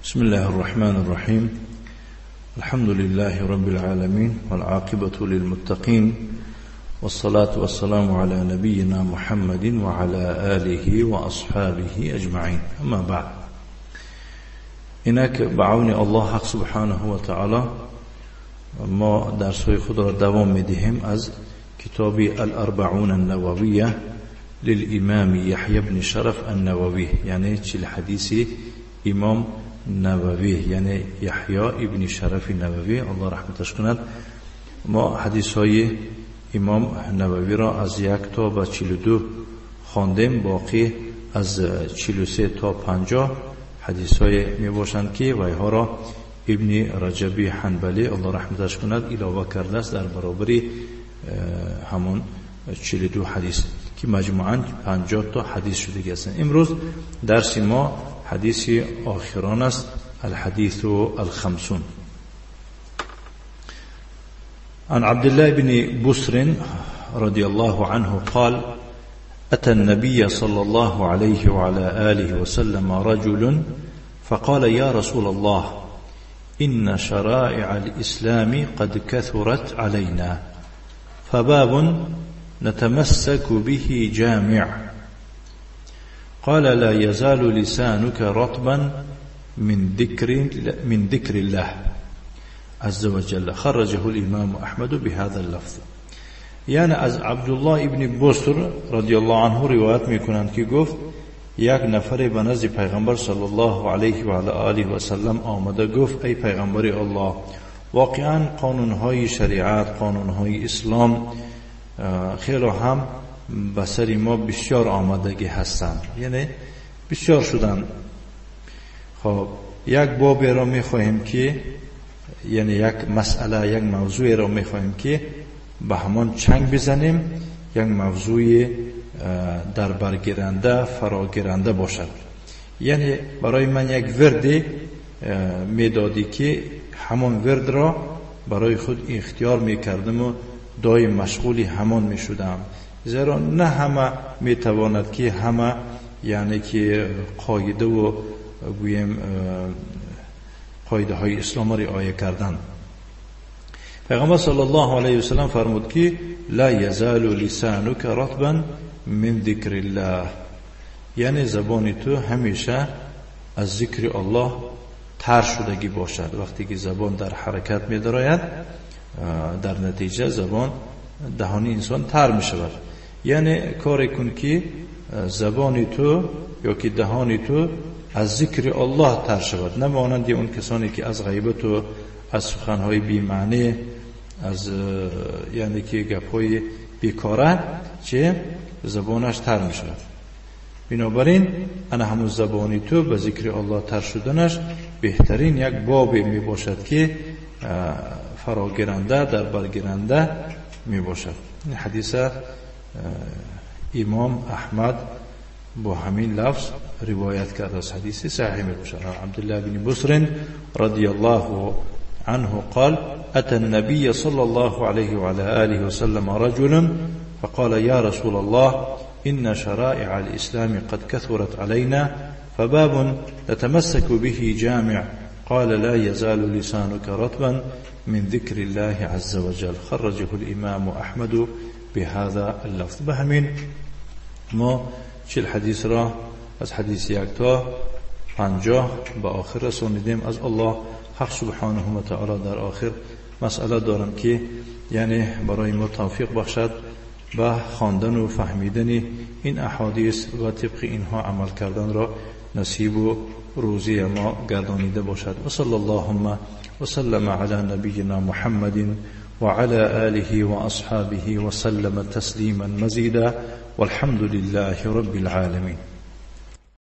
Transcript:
بسم الله الرحمن الرحيم. الحمد لله رب العالمين والعاقبة للمتقين والصلاة والسلام على نبينا محمد وعلى آله وأصحابه أجمعين. أما بعد، اینک بعون الله حق سبحانه و تعالی ما درس‌های خود را دوام می‌دهیم از کتاب الاربعون النوویه للامام یحیی بن شرف النووی، یعنی 40 حدیث امام نووی، یعنی یحیی ابن شرف نووی، الله رحمتش کند. ما حدیث‌های امام نووی را از 1 تا به 42 خواندیم، باقی از 43 تا 50 حدیث‌های میباشند که ویها را ابن رجب حنبلی الله رحمتش کند علاوه کرده است در برابر همون 42 حدیث که مجموعاً 50 تا حدیث شده است. امروز درس ما حدیث آخران است، الحديث الخمسون. عن عبد الله بن بسر رضي الله عنه قال: أتى النبي صلى الله عليه وعلى آله وسلم رجل فقال: يا رسول الله، إن شرائع الإسلام قد كثرت علينا، فباب نتمسك به جامع. قال: لا يزال لسانك رطبا من ذكر الله عز وجل. خرجه الإمام أحمد بهذا اللفظ. یعنی از عبدالله ابن بسر رضی الله عنه روایت میکنند که گفت یک نفر به نزد پیغمبر صلی الله علیه و آله و سلم آمده، گفت: ای پیغمبر الله، واقعا قانونهای شریعت، قانونهای اسلام خیلی هم به سر ما بسیار آمدگی هستند، یعنی بسیار شدن. خب یک باب را میخواهیم که، یعنی یک مسئله، یک موضوع را میخواهیم که به همان چنگ بزنیم، یک موضوع در برگیرنده، فراگیرنده باشد. یعنی برای من یک ورد میدادی که همان ورد را برای خود اختیار میکردم و دایم مشغول همان میشدم، زیرا نه همه میتواند که همه یعنی که قاعده و گویم قاعده های اسلام را رعایت کردن. پیغمبر صلی الله علیه و سلم فرمود که لا یزال لسانک رطبا من ذکر الله، یعنی زبان تو همیشه از ذکر الله تر شدگی باشد. وقتی که زبان در حرکت می دراید، در نتیجه زبان دهانی انسان تر می شود. یعنی کاری کن که زبان تو یا که دهانی تو از ذکر الله تر شود، نه مانند اون کسانی که از غیبت و از سخنهای بی معنی، از یعنی که گپهای بیکاره چه زبانش تر می شود. بنابراین انا همون زبانی تو به ذکر الله تر شدنش بهترین یک باب می باشد که فراگیرنده، در برگیرنده می باشد. این حدیث امام احمد با همین لفظ روایت کرده است. حدیث صحیح می باشد. عبدالله بن بسر رضی الله عنه قال: أتى النبي صلى الله عليه وعلى آله وسلم رجل فقال: يا رسول الله، إن شرائع الإسلام قد كثرت علينا، فباب نتمسك به جامع. قال: لا يزال لسانك رطبا من ذكر الله عز وجل. خرجه الإمام أحمد بهذا اللفظ. به همین ما 40 حدیث را از حدیث 1 تا 50 به آخر رساندیم. از الله حق سبحانه و تعالی در آخر مسئله دارم که یعنی برای ما توفیق بخشد به خواندن و فهمیدن این احادیث و طبق اینها عمل کردن را نصیب و روزی ما گردانیده باشد. و صلی اللهم و سلم علی نبینا محمد و علی آله و اصحابه و سلم تسلیما مزیدا والحمد لله رب العالمین.